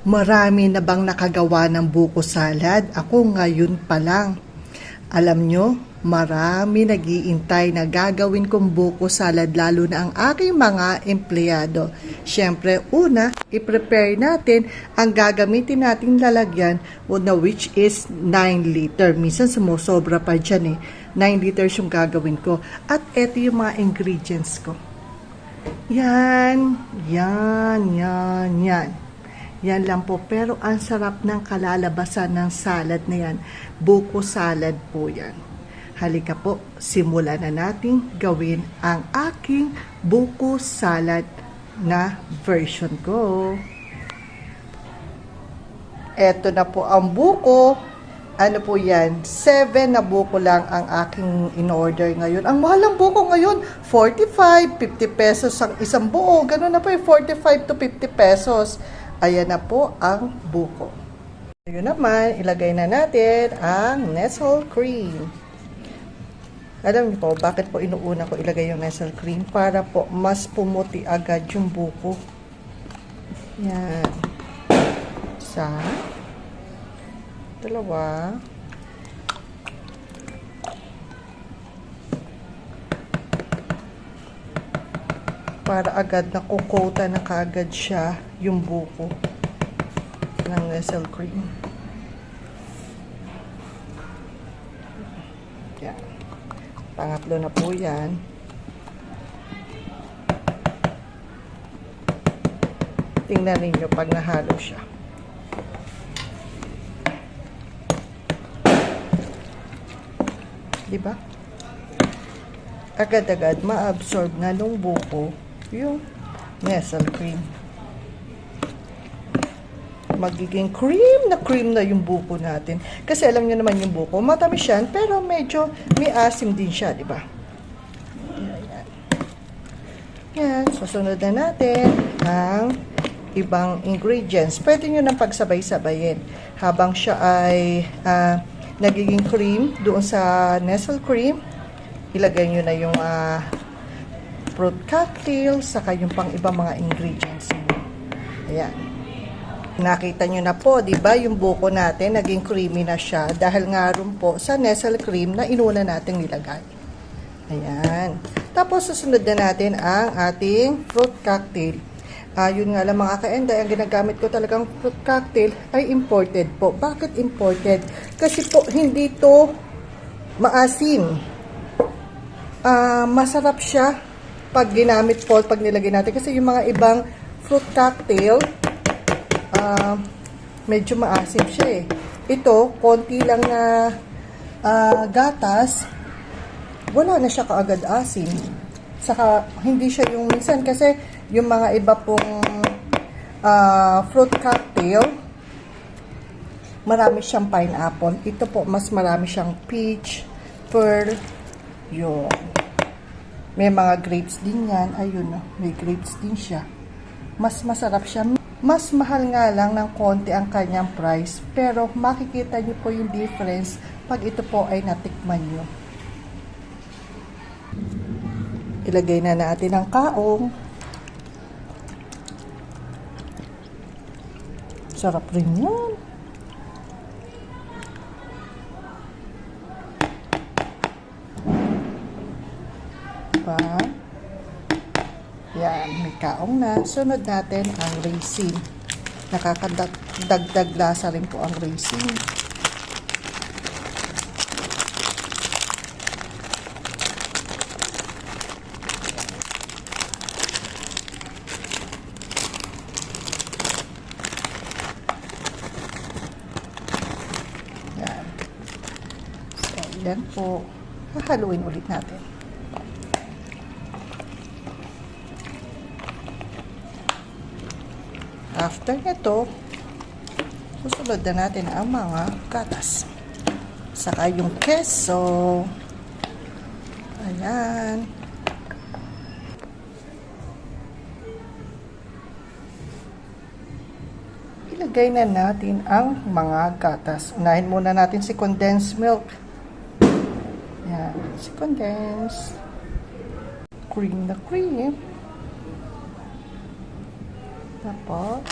Marami na bang nakagawa ng buko salad? Ako ngayon pa lang. Alam nyo, marami nag-iintay na gagawin kong buko salad lalo na ang aking mga empleyado. Siyempre, una, i-prepare natin ang gagamitin nating lalagyan na which is 9 liter. Minsan sumusobra pa dyan 9 liters yung gagawin ko. At eto yung mga ingredients ko. Yan. Yan lang po. Pero ang sarap ng kalalabasan ng salad na yan. Buko salad po yan. Halika po, simulan na natin gawin ang aking buko salad na version ko. Eto na po ang buko. Ano po yan? 7 na buko lang ang aking in-order ngayon. Ang mahal ng buko ngayon, 45, 50 pesos ang isang buo. Ganun na po 45 to 50 pesos. Ayan na po ang buko. Ngayon naman, ilagay na natin ang Nestle cream. Alam niyo po, bakit po inuuna ko ilagay yung Nestle cream? Para po mas pumuti agad yung buko. Yan. Isa. Dalawa. Para agad nakukota na kaagad siya yung buko ng Nestle cream. Yan. Pangatlo na po yan. Tingnan ninyo pag nahalo siya. Diba? Agad-agad ma-absorb na nung buko yung Nestle cream. Magiging cream na yung buko natin. Kasi alam nyo naman yung buko, matamis yan, pero medyo may asim din siya, di ba? Yan. Susunod na natin ang ibang ingredients. Pwede nyo nang pagsabay-sabayin habang siya ay nagiging cream doon sa Nestle cream. Ilagay nyo na yung fruit cocktail, saka yung pang ibang mga ingredients. Ayan. Nakita nyo na po, di ba, yung buko natin naging creamy na siya dahil nga rin po sa Nestle cream na inuna natin nilagay. Ayan. Tapos susunod na natin ang ating fruit cocktail. Yun nga lang mga ka-enday, ang ginagamit ko talagang fruit cocktail ay imported po. Bakit imported? Kasi po hindi to maasim. Masarap siya pag ginamit po, pag nilagay natin. Kasi yung mga ibang fruit cocktail, medyo maasim siya Ito, konti lang na gatas, wala na siya kaagad asim. Saka, hindi siya yung minsan kasi yung mga iba pong fruit cocktail, marami siyang pineapple. Ito po, mas marami siyang peach, pearl, yun. May mga grapes din yan. Ayun, may grapes din siya. Mas masarap siya. Mas mahal nga lang ng konti ang kanyang price. Pero makikita niyo po yung difference pag ito po ay natikman niyo. Ilagay na natin ang kaong. Sarap rin yan. Diba? Yan, may kaong na. Sunod natin ang raisin. Nakakadagdag lasa rin po ang raisin. Yan. So, yan po. Hahaluin ulit natin. After nito, susunod na natin ang mga gatas. Saka yung keso. Ayan. Ilagay na natin ang mga gatas. Unahin muna natin si condensed milk. Ayan, si condensed. Cream na cream. Tapos,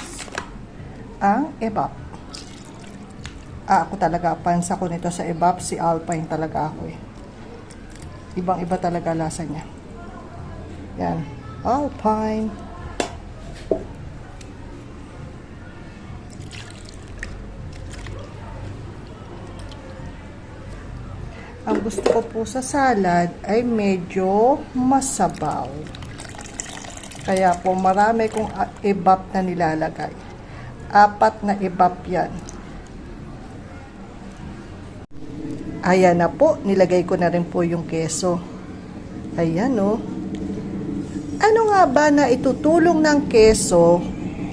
ang evap. Ako talaga, pansa ko nito sa evap, si Alpine talaga ako eh. Ibang-iba talaga lasa niya. Yan, Alpine. Ang gusto ko po sa salad ay medyo masabaw. Kaya po marami kong evap na nilalagay. 4 na evap yan. Ayan na po, nilagay ko na rin po yung keso. Ayan o. Ano nga ba na itutulong ng keso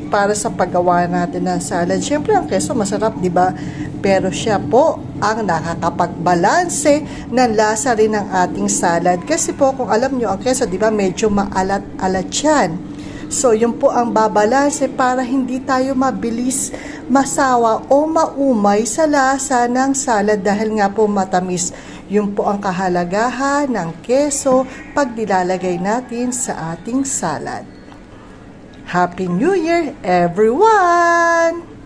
para sa paggawa natin ng salad? Siyempre ang keso masarap, di ba? Pero siya po ang nakakapagbalanse ng lasa rin ng ating salad. Kasi po kung alam nyo, ang keso, di ba, medyo maalat-alat yan. So, yun po ang babalanse para hindi tayo mabilis masawa o maumay sa lasa ng salad dahil nga po matamis. Yun po ang kahalagahan ng keso pag nilalagay natin sa ating salad. Happy New Year, everyone!